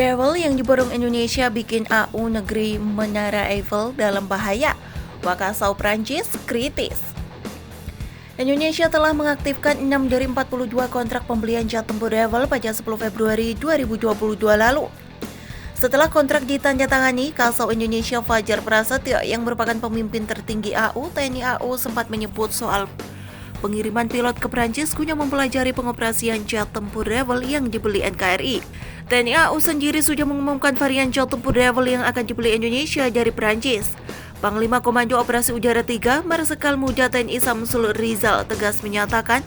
Rewel yang diborong Indonesia bikin AU negeri Menara Eiffel dalam bahaya. Wakasau Prancis kritis. Indonesia telah mengaktifkan 6 dari 42 kontrak pembelian jet tempur Rewel pada 10 Februari 2022 lalu. Setelah kontrak ditandatangani, Kasau Indonesia Fajar Prasetyo yang merupakan pemimpin tertinggi AU, TNI AU sempat menyebut soal pengiriman pilot ke Prancis guna mempelajari pengoperasian jet tempur Rewel yang dibeli NKRI. TNI AU sendiri sudah mengumumkan varian jet tempur Rewel yang akan dibeli Indonesia dari Prancis. Panglima Komando Operasi Udara 3, Marsikal Muda TNI Samsul Rizal tegas menyatakan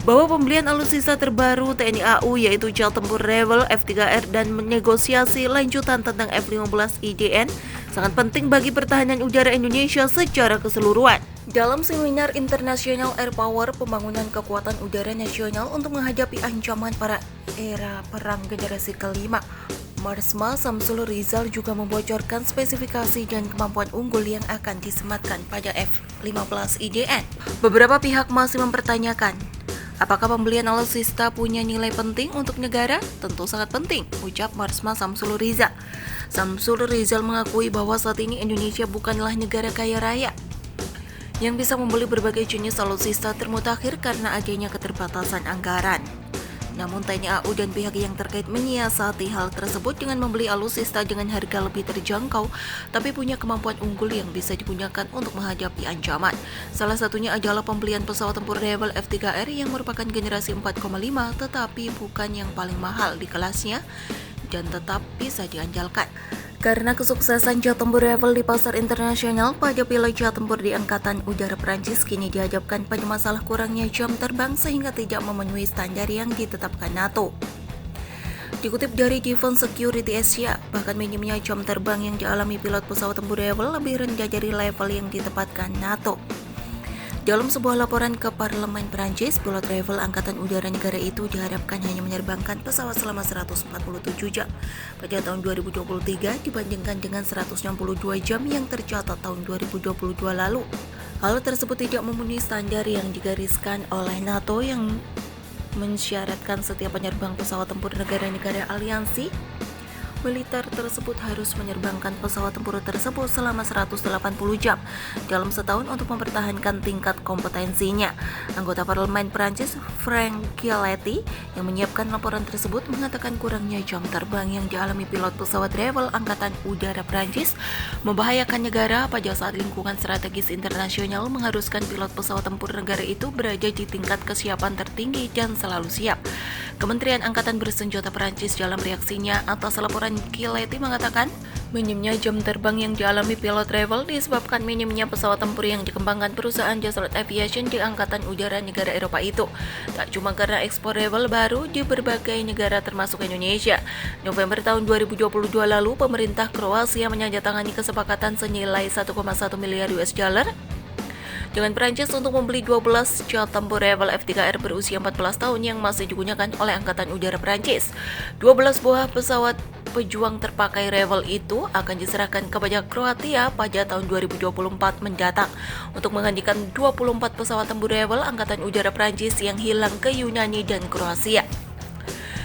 bahwa pembelian alutsista terbaru TNI AU yaitu jet tempur Rewel F3R dan negosiasi lanjutan tentang F-15 IDN sangat penting bagi pertahanan udara Indonesia secara keseluruhan. Dalam seminar internasional Air Power Pembangunan Kekuatan Udara Nasional untuk menghadapi ancaman para era perang generasi kelima, Marsma Samsul Rizal juga membocorkan spesifikasi dan kemampuan unggul yang akan disematkan pada F-15 IDN. Beberapa pihak masih mempertanyakan, apakah pembelian alutsista punya nilai penting untuk negara? Tentu sangat penting, ucap Marsma Samsul Rizal. Samsul Rizal mengakui bahwa saat ini Indonesia bukanlah negara kaya raya yang bisa membeli berbagai jenis alutsista termutakhir karena adanya keterbatasan anggaran. Namun TNI AU dan pihak yang terkait menyiasati hal tersebut dengan membeli alutsista dengan harga lebih terjangkau, tapi punya kemampuan unggul yang bisa digunakan untuk menghadapi ancaman. Salah satunya adalah pembelian pesawat tempur Rewel F3R yang merupakan generasi 4,5 tetapi bukan yang paling mahal di kelasnya dan tetap bisa diandalkan. Karena kesuksesan jet tempur Rewel di pasar internasional, pada pilot jet tempur di Angkatan Udara Prancis kini dihadapkan pada masalah kurangnya jam terbang sehingga tidak memenuhi standar yang ditetapkan NATO. Dikutip dari Defense Security Asia, bahkan minimnya jam terbang yang dialami pilot pesawat tempur Rewel lebih rendah dari level yang ditetapkan NATO. Dalam sebuah laporan ke Parlemen Prancis, pilot Rewel Angkatan Udara negara itu diharapkan hanya menerbangkan pesawat selama 147 jam pada tahun 2023 dibandingkan dengan 162 jam yang tercatat tahun 2022 lalu. Hal tersebut tidak memenuhi standar yang digariskan oleh NATO yang mensyaratkan setiap penerbang pesawat tempur negara-negara aliansi militer tersebut harus menerbangkan pesawat tempur tersebut selama 180 jam dalam setahun untuk mempertahankan tingkat kompetensinya. Anggota Parlemen Prancis Frank Chialetti yang menyiapkan laporan tersebut mengatakan kurangnya jam terbang yang dialami pilot pesawat Rewel Angkatan Udara Prancis membahayakan negara pada saat lingkungan strategis internasional mengharuskan pilot pesawat tempur negara itu berada di tingkat kesiapan tertinggi dan selalu siap. Kementerian Angkatan Bersenjata Prancis dalam reaksinya atas laporan Chialetti mengatakan, minimnya jam terbang yang dialami pilot Rewel disebabkan minimnya pesawat tempur yang dikembangkan perusahaan Dassault Aviation di Angkatan Udara negara Eropa itu. Tak cuma karena ekspor Rewel baru di berbagai negara termasuk Indonesia. November tahun 2022 lalu, pemerintah Kroasia menandatangani kesepakatan senilai 1,1 miliar US dollar dengan Prancis untuk membeli 12 jet tempur Rewel F3R berusia 14 tahun yang masih digunakan oleh Angkatan Udara Prancis. 12 buah pesawat pejuang terpakai Rewel itu akan diserahkan kepada Kroasia pada tahun 2024 mendatang untuk menggantikan 24 pesawat tempur Rewel Angkatan Udara Prancis yang hilang ke Yunani dan Kroasia.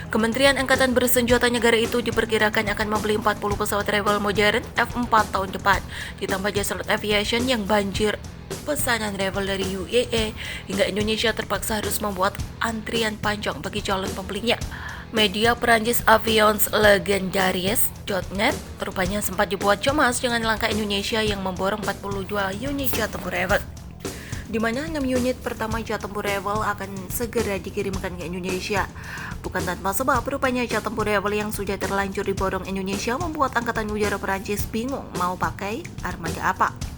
Kementerian Angkatan Bersenjata negara itu diperkirakan akan membeli 40 pesawat Rewel modern F4 tahun depan, ditambah Dassault Aviation yang banjir pesanan Rewel dari UAE hingga Indonesia terpaksa harus membuat antrian panjang bagi calon pembelinya. Media Perancis Avions Legendaries.net rupanya sempat dibuat cemas dengan langkah Indonesia yang memborong 42 unit jet tempur Rewel, di mana 6 unit pertama jet tempur Rewel akan segera dikirimkan ke Indonesia. Bukan tanpa sebab, rupanya jet tempur Rewel yang sudah terlanjur diborong Indonesia membuat Angkatan Udara Perancis bingung mau pakai armada apa.